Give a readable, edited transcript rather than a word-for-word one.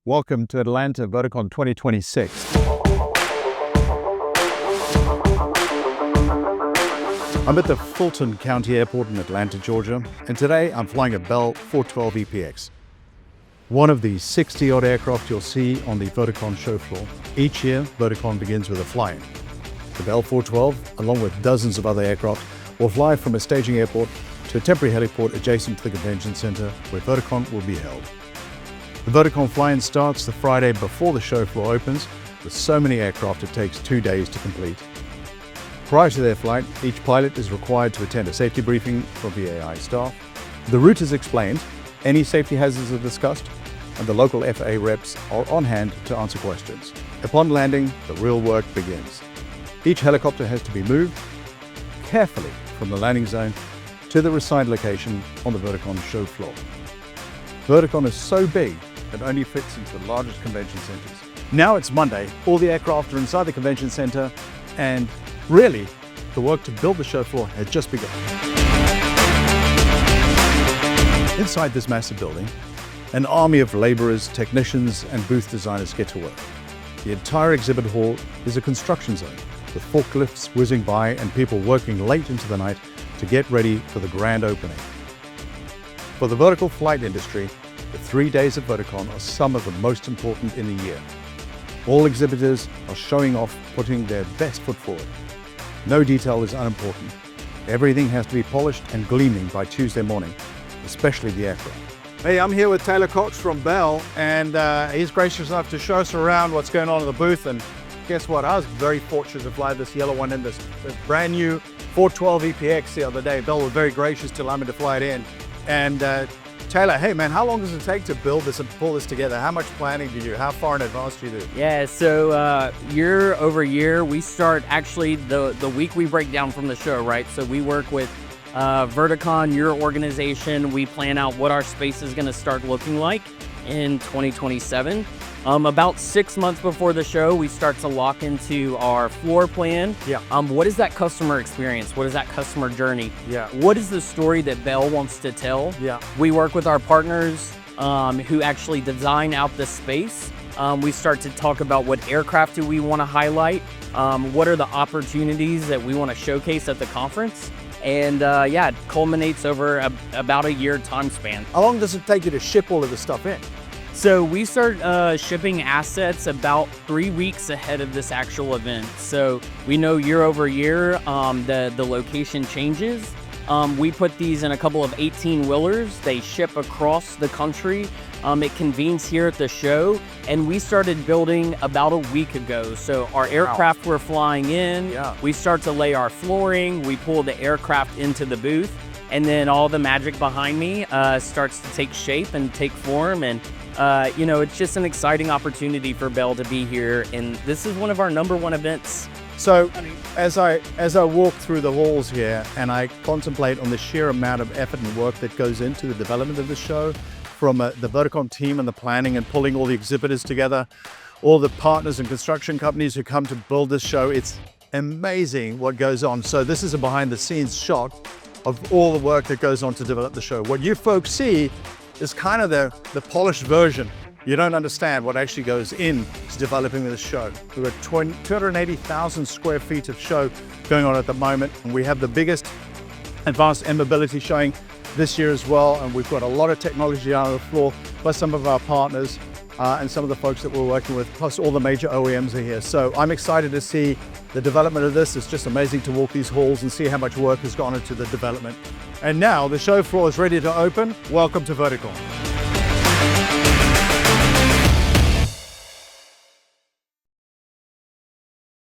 Welcome to Atlanta Verticon 2026. I'm at the Fulton County Airport in Atlanta, Georgia, and today I'm flying a Bell 412 EPX. One of the 60-odd aircraft you'll see on the Verticon show floor. Each year, Verticon begins with a fly-in. The Bell 412, along with dozens of other aircraft, will fly from a staging airport to a temporary heliport adjacent to the convention center where Verticon will be held. The Verticon fly-in starts the Friday before the show floor opens. With so many aircraft, it takes 2 days to complete. Prior to their flight, each pilot is required to attend a safety briefing from VAI staff. The route is explained, any safety hazards are discussed, and the local FAA reps are on hand to answer questions. Upon landing, the real work begins. Each helicopter has to be moved carefully from the landing zone to the assigned location on the Verticon show floor. Verticon is so big, it only fits into the largest convention centers. Now it's Monday, all the aircraft are inside the convention center, and really, the work to build the show floor had just begun. Inside this massive building, an army of laborers, technicians, and booth designers get to work. The entire exhibit hall is a construction zone, with forklifts whizzing by and people working late into the night to get ready for the grand opening. For the vertical flight industry, the 3 days of Verticon are some of the most important in the year. All exhibitors are showing off, putting their best foot forward. No detail is unimportant. Everything has to be polished and gleaming by Tuesday morning, especially the aircraft. Hey, I'm here with Taylor Cox from Bell, and he's gracious enough to show us around what's going on in the booth. And guess what? I was very fortunate to fly this yellow one in this brand new 412 EPX the other day. Bell was very gracious to allow me to fly it in. And Taylor, hey man, how long does it take to build this and pull this together? How much planning do you do? How far in advance do you do? Yeah, so year over year, we start actually the week we break down from the show, right? So we work with Verticon, your organization. We plan out what our space is going to start looking like in 2027. About 6 months before the show, we start to lock into our floor plan. Yeah. What is that customer experience? What is that customer journey? Yeah. What is the story that Bell wants to tell? Yeah. We work with our partners who actually design out the space. We start to talk about what aircraft do we want to highlight, what are the opportunities that we want to showcase at the conference, and yeah, it culminates over about a year time span. How long does it take you to ship all of this stuff in? So we start shipping assets about 3 weeks ahead of this actual event. So we know year over year the location changes. We put these in a couple of 18-wheelers. They ship across the country. It convenes here at the show, and we started building about a week ago. So our aircraft were flying in. Yeah. We start to lay our flooring. We pull the aircraft into the booth, and then all the magic behind me starts to take shape and take form. And you know, it's just an exciting opportunity for Bell to be here, and this is one of our #1 events. So as I walk through the halls here and I contemplate on the sheer amount of effort and work that goes into the development of the show, from the Verticon team and the planning and pulling all the exhibitors together, all the partners and construction companies who come to build this show, it's amazing what goes on. So this is a behind the scenes shot of all the work that goes on to develop the show. What you folks see is kind of the polished version. You don't understand what actually goes in to developing this show. We've got 280,000 square feet of show going on at the moment, and we have the biggest advanced air mobility showing this year as well, and we've got a lot of technology out on the floor, plus some of our partners and some of the folks that we're working with, plus all the major OEMs are here. So I'm excited to see the development of this. It's just amazing to walk these halls and see how much work has gone into the development. And now the show floor is ready to open. Welcome to Verticon.